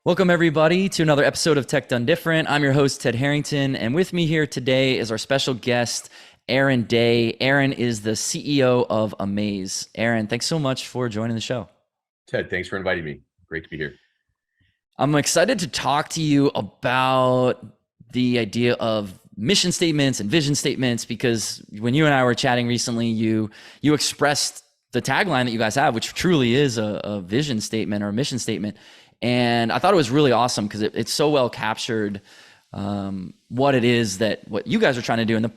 Welcome, everybody, to another episode of Tech Done Different. I'm your host, Ted Harrington, and with me here today is our special guest, Aaron Day. Aaron is the CEO of Amaze. Aaron, thanks so much for joining the show. Ted, thanks for inviting me. Great to be here. I'm excited to talk to you about the idea of mission statements and vision statements, because when you and I were chatting recently, you expressed the tagline that you guys have, which truly is a vision statement or a mission statement. And I thought it was really awesome because it so well captured what it is what you guys are trying to do. And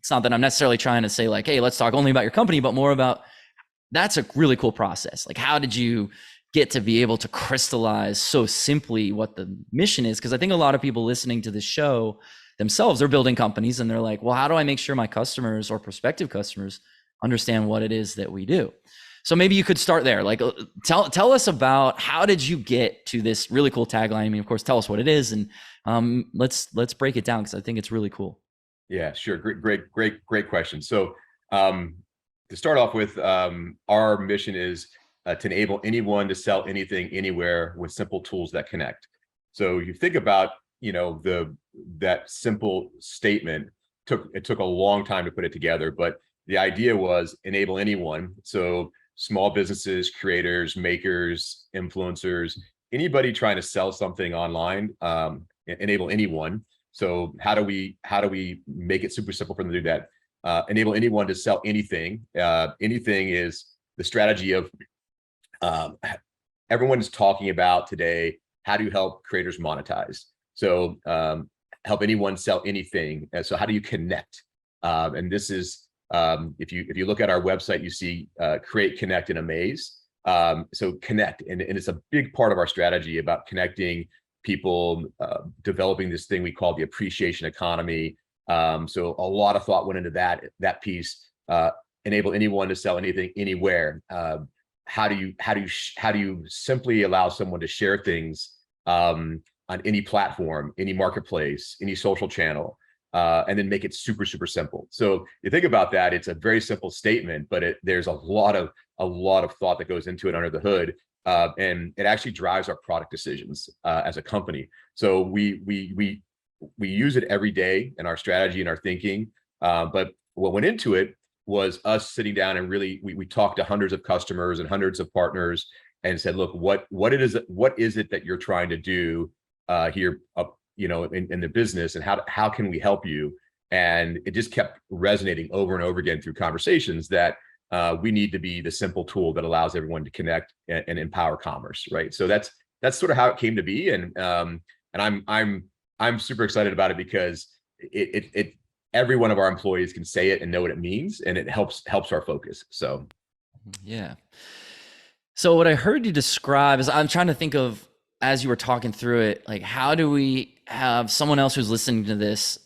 it's not that I'm necessarily trying to say like, hey, let's talk only about your company, but more about that's a really cool process. Like, how did you get to be able to crystallize so simply what the mission is? Because I think a lot of people listening to this show themselves are building companies and they're like, well, how do I make sure my customers or prospective customers understand what it is that we do? So maybe you could start there. Like, tell us about how did you get to this really cool tagline? I mean, of course, tell us what it is, and let's break it down because I think it's really cool. Yeah, sure. Great question. So to start off with, our mission is to enable anyone to sell anything, anywhere with simple tools that connect. So you think about, that simple statement. It took a long time to put it together, but the idea was enable anyone. So small businesses, creators, makers, influencers, anybody trying to sell something online, enable anyone. So how do we make it super simple for them to do that? Enable anyone to sell anything. Anything is the strategy of everyone is talking about today. How do you help creators monetize? So help anyone sell anything. So how do you connect? And this is, if you look at our website, you see create, connect, and amaze. So connect, and it's a big part of our strategy about connecting people, developing this thing we call the appreciation economy. So a lot of thought went into that piece. Enable anyone to sell anything, anywhere. How do you simply allow someone to share things on any platform, any marketplace, any social channel? And then make it super simple. So you think about that, it's a very simple statement, but there's a lot of thought that goes into it under the hood, and it actually drives our product decisions as a company. So we use it every day in our strategy and our thinking. But what went into it was us sitting down and really we talked to hundreds of customers and hundreds of partners and said, look, what is it that you're trying to do here in the business, and how can we help you? And it just kept resonating over and over again through conversations that we need to be the simple tool that allows everyone to connect and empower commerce, right? So that's sort of how it came to be, and I'm super excited about it because it every one of our employees can say it and know what it means, and it helps our focus. So yeah. So what I heard you describe is, I'm trying to think of, as you were talking through it, like, how do we have someone else who's listening to this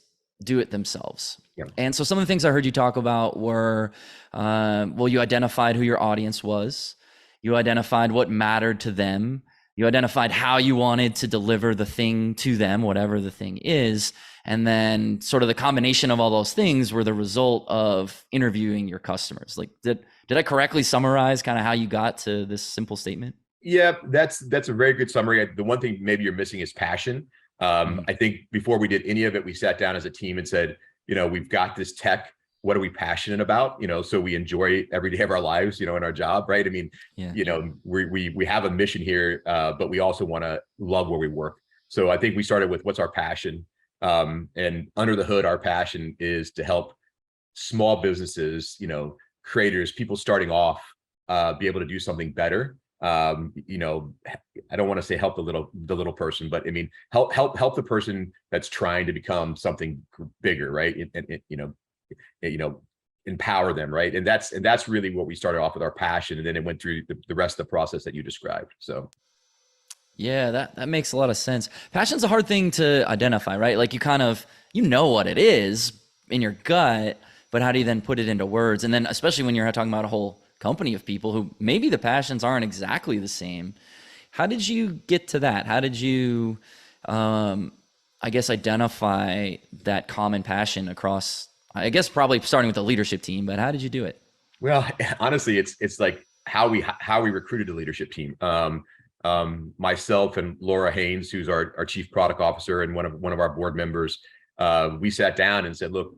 do it themselves? Yeah. And so some of the things I heard you talk about were, well, you identified who your audience was. You identified what mattered to them. You identified how you wanted to deliver the thing to them, whatever the thing is. And then sort of the combination of all those things were the result of interviewing your customers. Like, did I correctly summarize kind of how you got to this simple statement? Yeah, that's a very good summary. The one thing maybe you're missing is passion. I think before we did any of it, we sat down as a team and said, we've got this tech. What are we passionate about? So we enjoy every day of our lives, in our job, right? I mean, yeah. We have a mission here, but we also want to love where we work. So I think we started with what's our passion, and under the hood, our passion is to help small businesses, creators, people starting off, be able to do something better. I don't want to say help the little person, but I mean, help the person that's trying to become something bigger, right? And empower them, right? And that's really what we started off with, our passion, and then it went through the rest of the process that you described. So yeah, that makes a lot of sense. Passion's a hard thing to identify, right? Like, you kind of, what it is in your gut, but how do you then put it into words? And then especially when you're talking about a whole company of people who maybe the passions aren't exactly the same. How did you get to that? How did you, I guess, identify that common passion across, I guess, probably starting with the leadership team, but how did you do it? Well, honestly, it's like how we recruited a leadership team. myself and Laura Haynes, who's our chief product officer and one of our board members, we sat down and said, look,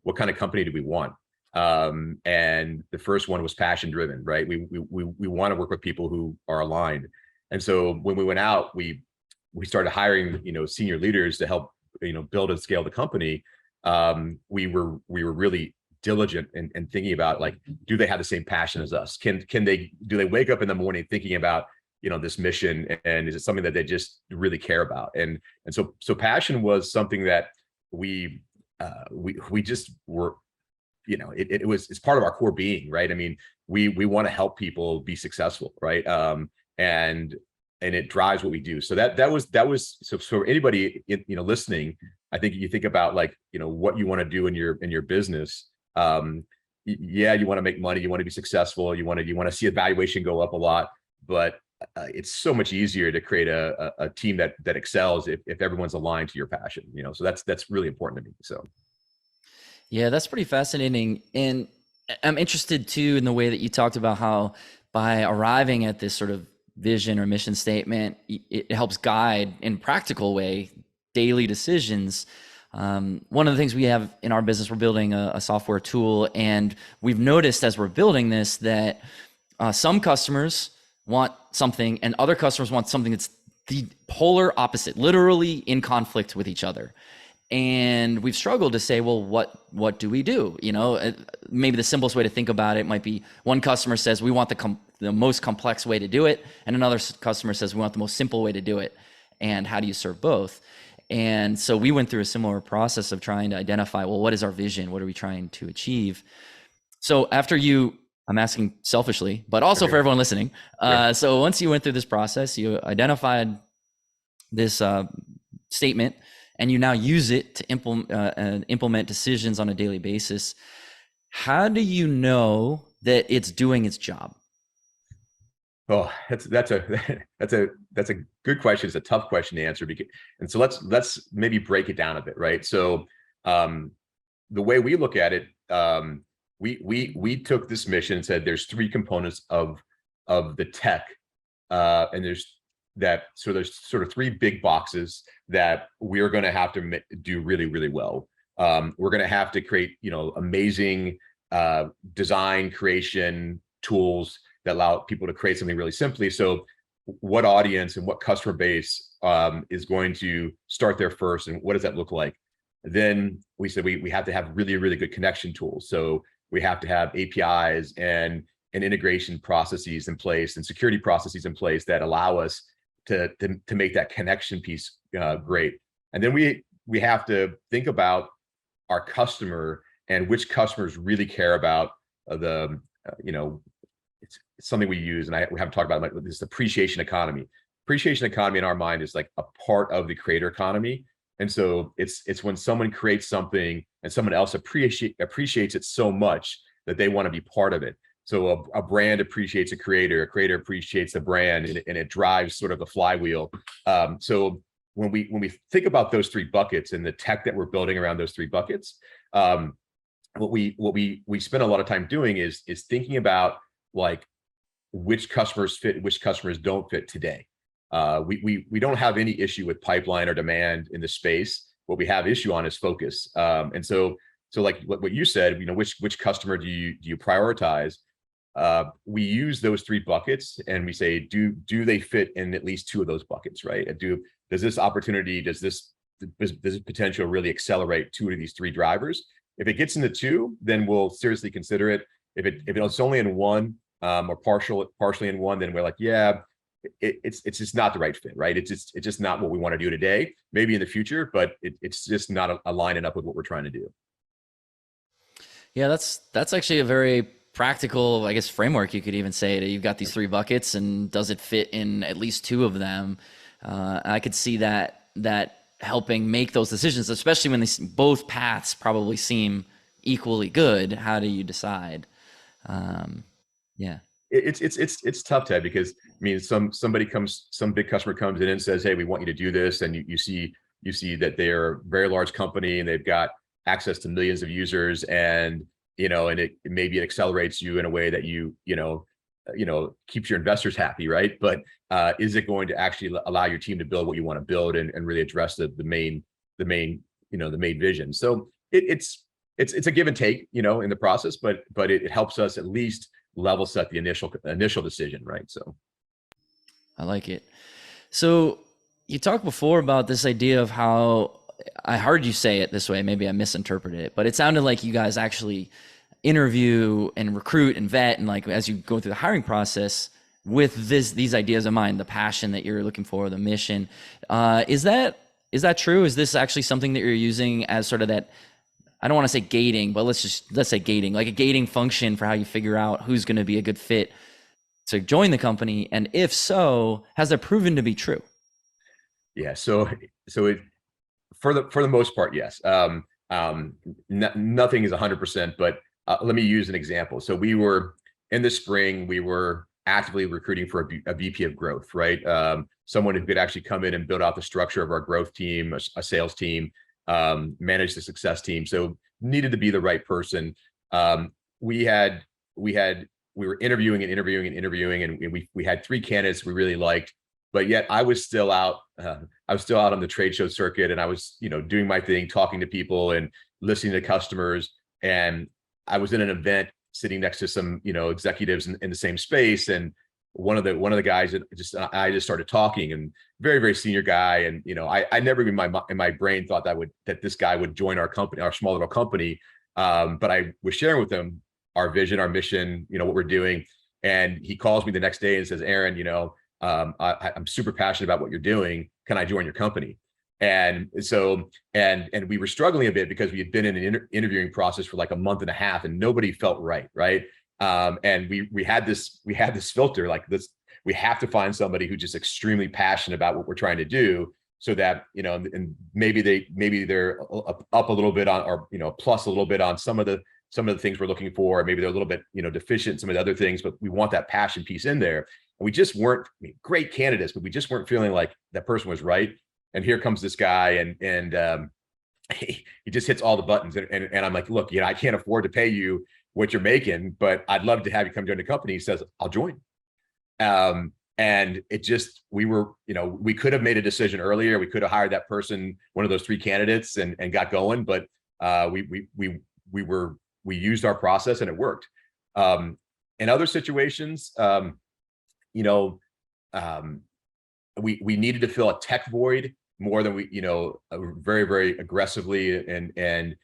what kind of company do we want? And the first one was passion driven, right? We want to work with people who are aligned. And so when we went out, we started hiring, senior leaders to help, build and scale the company. We were really diligent in thinking about, like, do they have the same passion as us? Do they wake up in the morning thinking about, this mission, and is it something that they just really care about? And so passion was something that we just were, it's part of our core being, right? I mean, we want to help people be successful, right? And it drives what we do. So that was so for anybody listening, I think you think about, like, what you want to do in your business. Yeah, you want to make money, you want to be successful, you want to see a valuation go up a lot, but it's so much easier to create a team that excels if everyone's aligned to your passion. So that's really important to me. So yeah, that's pretty fascinating. And I'm interested too in the way that you talked about how by arriving at this sort of vision or mission statement, it helps guide in a practical way daily decisions. One of the things we have in our business, we're building a software tool, and we've noticed as we're building this that some customers want something and other customers want something that's the polar opposite, literally in conflict with each other. And we've struggled to say, well, what do we do? Maybe the simplest way to think about it might be one customer says we want the most complex way to do it, and another customer says we want the most simple way to do it. And how do you serve both? And so we went through a similar process of trying to identify, well, what is our vision? What are we trying to achieve? So I'm asking selfishly, but also for everyone listening. So once you went through this process, you identified this statement, and you now use it to implement decisions on a daily basis. How do you know that it's doing its job? Oh, that's a good question. It's a tough question to answer, and so let's maybe break it down a bit, right? So the way we look at it, we took this mission and said there's three components of the tech, and there's sort of three big boxes that we're going to have to do really, really well. We're going to have to create, amazing design creation tools that allow people to create something really simply. So what audience and what customer base is going to start there first, and what does that look like? Then we said we have to have really, really good connection tools. So we have to have APIs and integration processes in place and security processes in place that allow us to make that connection piece great. And then we have to think about our customer and which customers really care about it's something we use, and we haven't talked about it, like this appreciation economy. Appreciation economy in our mind is like a part of the creator economy. And so it's when someone creates something and someone else appreciates it so much that they want to be part of it. So a brand appreciates a creator appreciates the brand, and it drives sort of the flywheel. So when we think about those three buckets and the tech that we're building around those three buckets, what we spend a lot of time doing is thinking about, like, which customers fit, which customers don't fit today. We don't have any issue with pipeline or demand in the space. What we have issue on is focus. And so like what you said, which customer do you prioritize? We use those three buckets and we say, do they fit in at least two of those buckets, right? Does this opportunity, does this potential really accelerate two of these three drivers? If it gets into two, then we'll seriously consider it. If it's only in one, or partially in one, then we're like, yeah, it's just not the right fit, right? It's just not what we want to do today. Maybe in the future, but it's just not aligning up with what we're trying to do. Yeah, that's actually a very practical, I guess, framework. You could even say that you've got these three buckets, and does it fit in at least two of them? I could see that helping make those decisions, especially when both paths probably seem equally good. How do you decide? Yeah, it's tough, Ted, because I mean, some big customer comes in and says, hey, we want you to do this, and you see that they're a very large company and they've got access to millions of users, and maybe it accelerates you in a way that keeps your investors happy, right? But is it going to actually allow your team to build what you want to build and really address the main vision? So it's a give and take, in the process, but it helps us at least level set the initial decision, right? So I like it. So you talked before about this idea of how I heard you say it this way. Maybe I misinterpreted it, but it sounded like you guys actually interview and recruit and vet, and like as you go through the hiring process with these ideas in mind, the passion that you're looking for, the mission. Is that true? Is this actually something that you're using as sort of that? I don't want to say gating, but let's say gating, like a gating function for how you figure out who's going to be a good fit to join the company, and if so, has that proven to be true? Yeah. So it for the most part, yes. Nothing is 100%, but let me use an example. So we were in the spring, we were actively recruiting for a VP of growth, right? Someone who could actually come in and build out the structure of our growth team, a sales team, manage the success team. So needed to be the right person. We were interviewing and we had 3 candidates we really liked, but yet I was still out. I was still out on the trade show circuit, and I was, doing my thing, talking to people and listening to customers. And I was in an event sitting next to some, executives in the same space. And one of the guys I just started talking, and very, very senior guy. And, I never in my brain thought that this guy would join our company, our small little company. But I was sharing with him our vision, our mission, what we're doing. And he calls me the next day and says, Aaron, I'm super passionate about what you're doing. Can I join your company? And so, and we were struggling a bit because we had been in an interviewing process for like a month and a half, and nobody felt right. And we had this filter, like this, we have to find somebody who's just extremely passionate about what we're trying to do, so that, and maybe they're up a little bit on, or, plus a little bit on some of the things we're looking for. Maybe they're a little bit, deficient in some of the other things, but we want that passion piece in there. And we just weren't, great candidates, but we just weren't feeling like that person was right. And here comes this guy, and he just hits all the buttons. And I'm like, look, I can't afford to pay you what you're making, but I'd love to have you come join the company. He says, I'll join. And it just, we could have made a decision earlier. We could have hired that person, one of those 3 candidates, and got going, but we used our process and it worked. In other situations, we needed to fill a tech void more than we, very, very aggressively. And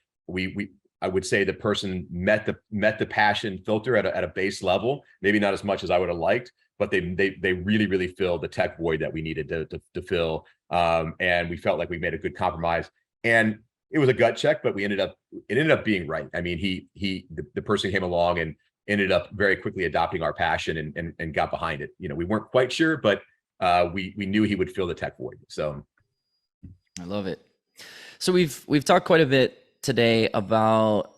I would say the person met the passion filter at a base level, maybe not as much as I would have liked, but they really, really filled the tech void that we needed to fill. And we felt like we made a good compromise, and it was a gut check, but it ended up being right. I mean, the person came along and ended up very quickly adopting our passion and got behind it. We weren't quite sure, but we knew he would fill the tech void. So I love it. So we've talked quite a bit today about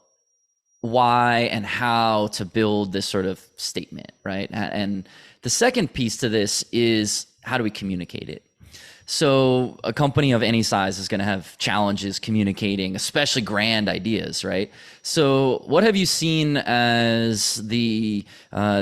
why and how to build this sort of statement, right? And the second piece to this is, how do we communicate it? So a company of any size is going to have challenges communicating, especially grand ideas, right? So what have you seen as the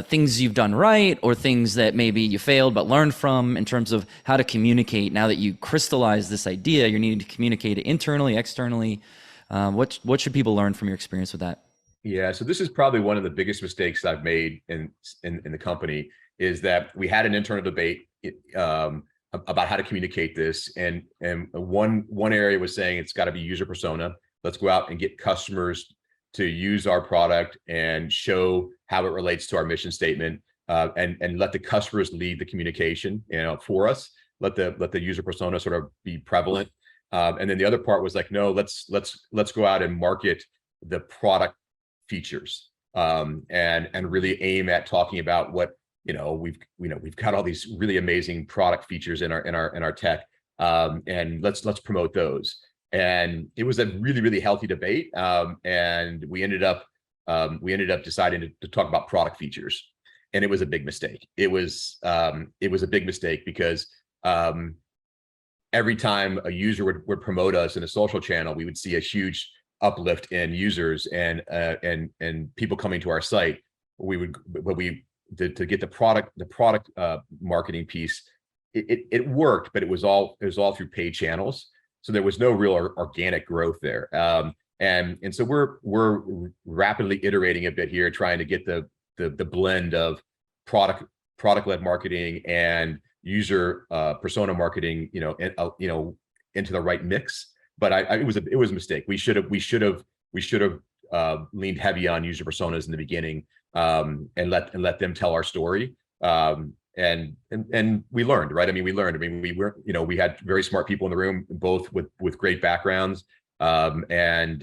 things you've done right, or things that maybe you failed but learned from, in terms of how to communicate now that you crystallize this idea? You're needing to communicate it internally, externally. What should people learn from your experience with that? Yeah, so this is probably one of the biggest mistakes I've made in the company, is that we had an internal debate about how to communicate this, and one area was saying it's got to be user persona. Let's go out and get customers to use our product and show how it relates to our mission statement, and let the customers lead the communication, for us. Let the user persona sort of be prevalent. And then the other part was like, no, let's go out and market the product features, and really aim at talking about what we've got all these really amazing product features in our tech, and let's promote those. And it was a really, really healthy debate, and we ended up deciding to talk about product features, and it was a big mistake. It was a big mistake because every time a user would promote us in a social channel, we would see a huge uplift in users and people coming to our site. to get the product marketing piece, it worked, but it was all through paid channels. So there was no real organic growth there. And so we're rapidly iterating a bit here, trying to get the blend of product-led marketing and user persona marketing, into the right mix. But it was a mistake. We should have leaned heavy on user personas in the beginning, and let them tell our story. And we learned, right? I mean, we had very smart people in the room, both with great backgrounds, and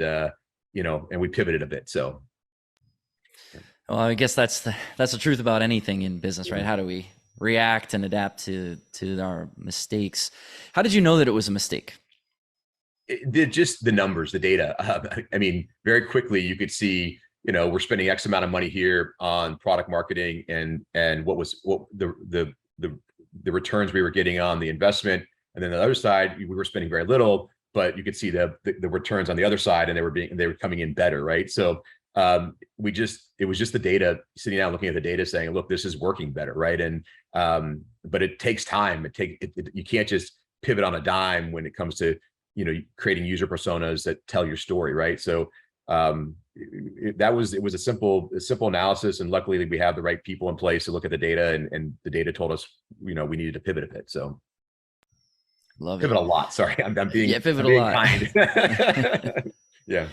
we pivoted a bit. So, well, I guess that's the truth about anything in business, right? How do we react and adapt to our mistakes? How did you know that it was a mistake? Just the numbers, the data. I mean, very quickly you could see, we're spending X amount of money here on product marketing, and what the returns we were getting on the investment, and then the other side we were spending very little, but you could see the returns on the other side, and they were coming in better, right? So it was just the data, sitting down looking at the data, saying, look, this is working better, right? And but it takes time. You can't just pivot on a dime when it comes to creating user personas that tell your story, right? So it was a simple analysis, and luckily we have the right people in place to look at the data, and the data told us we needed to pivot a bit. So pivot a lot. Sorry, I'm being pivot a lot. Kind. Yeah.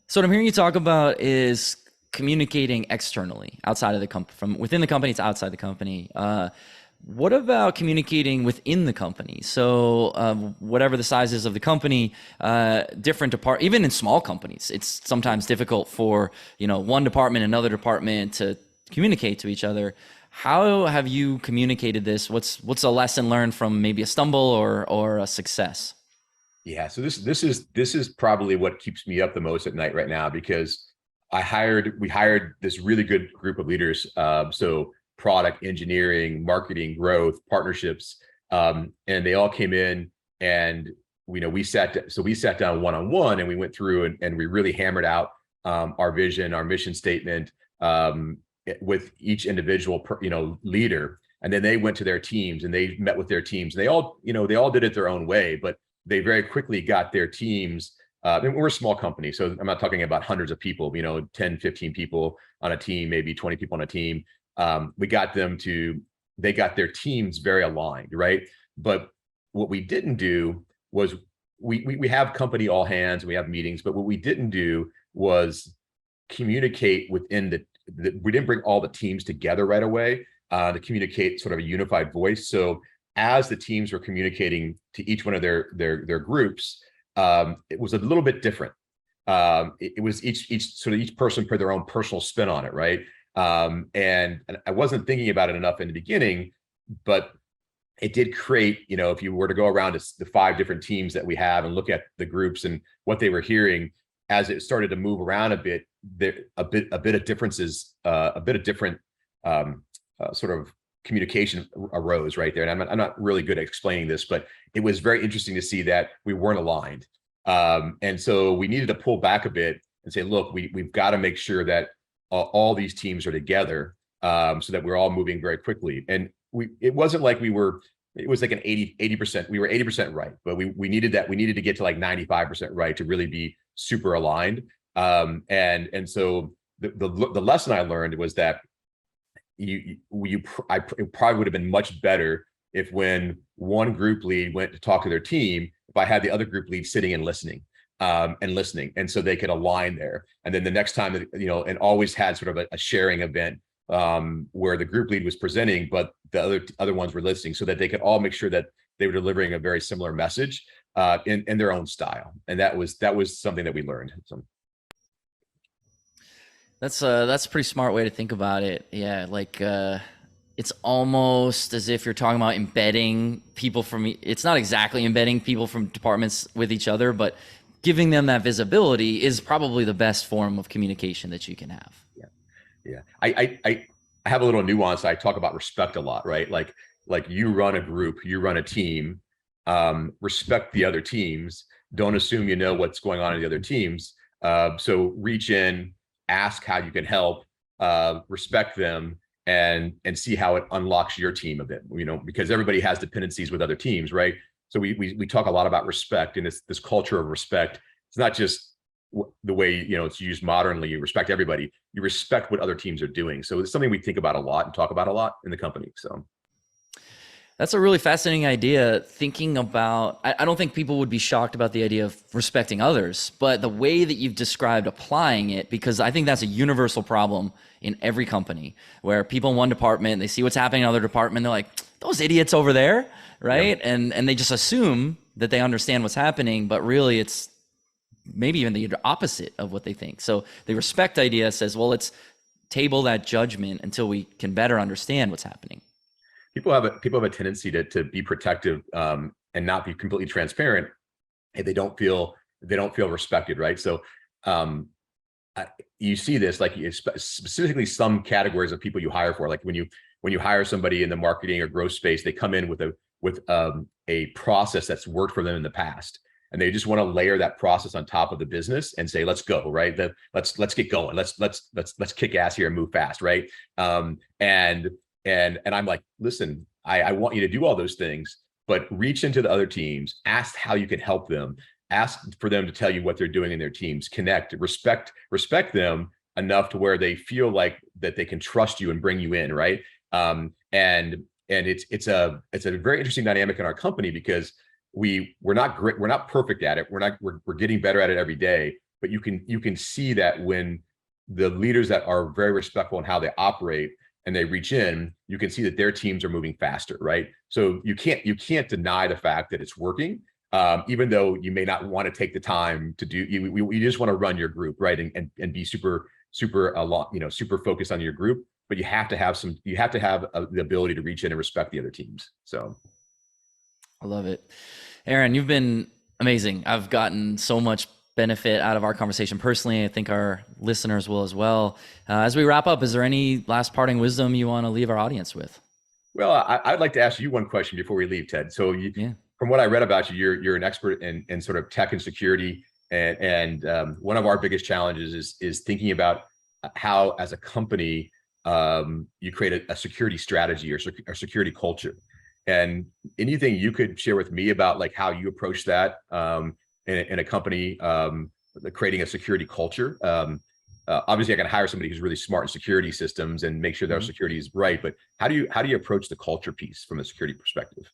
So what I'm hearing you talk about is communicating externally, outside of the company, from within the company to outside the company. What about communicating within the company? So whatever the size is of the company, even in small companies, it's sometimes difficult for one department, another department to communicate to each other. How have you communicated this? What's a lesson learned from maybe a stumble or a success? Yeah, so this is probably what keeps me up the most at night right now, because we hired this really good group of leaders. So product, engineering, marketing, growth, partnerships, and they all came in, and we sat down one-on-one, and we went through and we really hammered out our vision, our mission statement, with each individual leader. And then they went to their teams and they met with their teams, and they all did it their own way, but they very quickly got their teams. And we're a small company, so I'm not talking about hundreds of people, 10, 15 people on a team, maybe 20 people on a team. They got their teams very aligned, right? But what we didn't do was we have company all hands, and we have meetings, but what we didn't do was communicate within we didn't bring all the teams together right away to communicate sort of a unified voice. So as the teams were communicating to each one of their groups, it was a little bit different. It was each person put their own personal spin on it, right? And I wasn't thinking about it enough in the beginning, but it did create, if you were to go around to the 5 different teams that we have and look at the groups and what they were hearing, as it started to move around a bit, a bit of differences, a bit of different sort of communication arose right there. And I'm not really good at explaining this, but it was very interesting to see that we weren't aligned. And so we needed to pull back a bit and say, look, we've got to make sure that all these teams are together, so that we're all moving very quickly. And it wasn't like it was like an 80%, we were 80% right, but we needed to get to like 95% right to really be super aligned. And so the lesson I learned was that it probably would have been much better if, when one group lead went to talk to their team, if I had the other group lead sitting and listening, and so they could align there. And then the next time, and always had sort of a sharing event where the group lead was presenting, but the other ones were listening, so that they could all make sure that they were delivering a very similar message in their own style. And that was something that we learned. So. That's a pretty smart way to think about it. Yeah, like it's almost as if you're talking about embedding people it's not exactly embedding people from departments with each other, but giving them that visibility is probably the best form of communication that you can have. Yeah. I have a little nuance. I talk about respect a lot, right? Like you run a group, you run a team, respect the other teams. Don't assume you know what's going on in the other teams. So reach in, ask how you can help, respect them, and see how it unlocks your team a bit, because everybody has dependencies with other teams, right? So we talk a lot about respect, and it's this culture of respect. It's not just the way, it's used modernly. You respect everybody. You respect what other teams are doing. So it's something we think about a lot and talk about a lot in the company. So that's a really fascinating idea. Thinking about, I don't think people would be shocked about the idea of respecting others, but the way that you've described applying it, because I think that's a universal problem in every company, where people in one department, they see what's happening in another department, they're like, those idiots over there, right? Yeah. And they just assume that they understand what's happening, but really it's maybe even the opposite of what they think. So the respect idea says, well, let's table that judgment until we can better understand what's happening. People have a tendency to be protective and not be completely transparent if they don't feel respected, right? So you see this, like, specifically some categories of people you hire for, like when you hire somebody in the marketing or growth space, they come in with a process that's worked for them in the past, and they just want to layer that process on top of the business and say, let's go, right? Let's get going. Let's kick ass here and move fast, right? And I'm like, listen, I want you to do all those things, but reach into the other teams, ask how you can help them, ask for them to tell you what they're doing in their teams, connect, respect them enough to where they feel like that they can trust you and bring you in, right? And it's a very interesting dynamic in our company, because we're not perfect at it. We're getting better at it every day, but you can see that when the leaders that are very respectful in how they operate and they reach in, you can see that their teams are moving faster, right? So you can't deny the fact that it's working, even though you may not want to take the time to do. You just want to run your group, right, and be super focused on your group. But you have to have the ability to reach in and respect the other teams. So I love it. Aaron, you've been amazing. I've gotten so much benefit out of our conversation personally. I think our listeners will as well. As we wrap up, is there any last parting wisdom you want to leave our audience with? Well, I'd like to ask you one question before we leave, Ted. So from what I read about you, you're an expert in sort of tech and security. And one of our biggest challenges is thinking about how, as a company, you create a security strategy or security culture. And anything you could share with me about, like, how you approach that in a company, creating a security culture. Obviously, I can hire somebody who's really smart in security systems and make sure their security is right. But how do you approach the culture piece from a security perspective?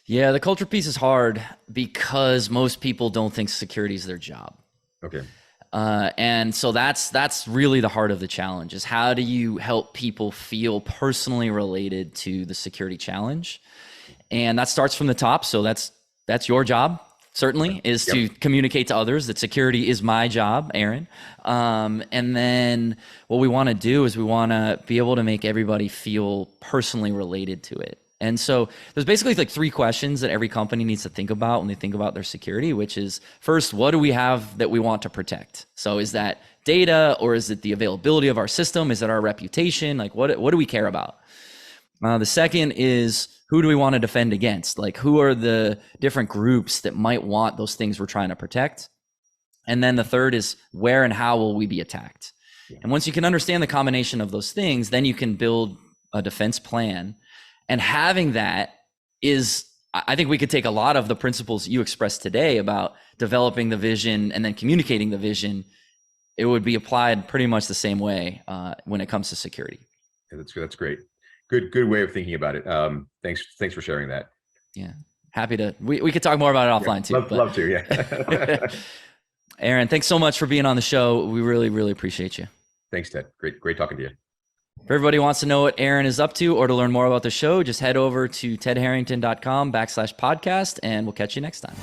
Yeah, the culture piece is hard because most people don't think security is their job. Okay. And so that's really the heart of the challenge, is how do you help people feel personally related to the security challenge? And that starts from the top. So that's your job, certainly, is to communicate to others that security is my job, Aaron. And then what we want to do is we want to be able to make everybody feel personally related to it. And so there's basically like 3 questions that every company needs to think about when they think about their security, which is, first, what do we have that we want to protect? So is that data, or is it the availability of our system? Is it our reputation? Like, what do we care about? The second is, who do we want to defend against? Like, who are the different groups that might want those things we're trying to protect? And then the third is, where and how will we be attacked? And once you can understand the combination of those things, then you can build a defense plan. And having that is, I think we could take a lot of the principles you expressed today about developing the vision and then communicating the vision. It would be applied pretty much the same way when it comes to security. Yeah, that's great. Good way of thinking about it. Thanks for sharing that. Yeah, happy to. We could talk more about it offline too. Love to. Yeah. Aaron, thanks so much for being on the show. We really, really appreciate you. Thanks, Ted. Great talking to you. If everybody wants to know what Aaron is up to or to learn more about the show, just head over to tedharrington.com/podcast, and we'll catch you next time.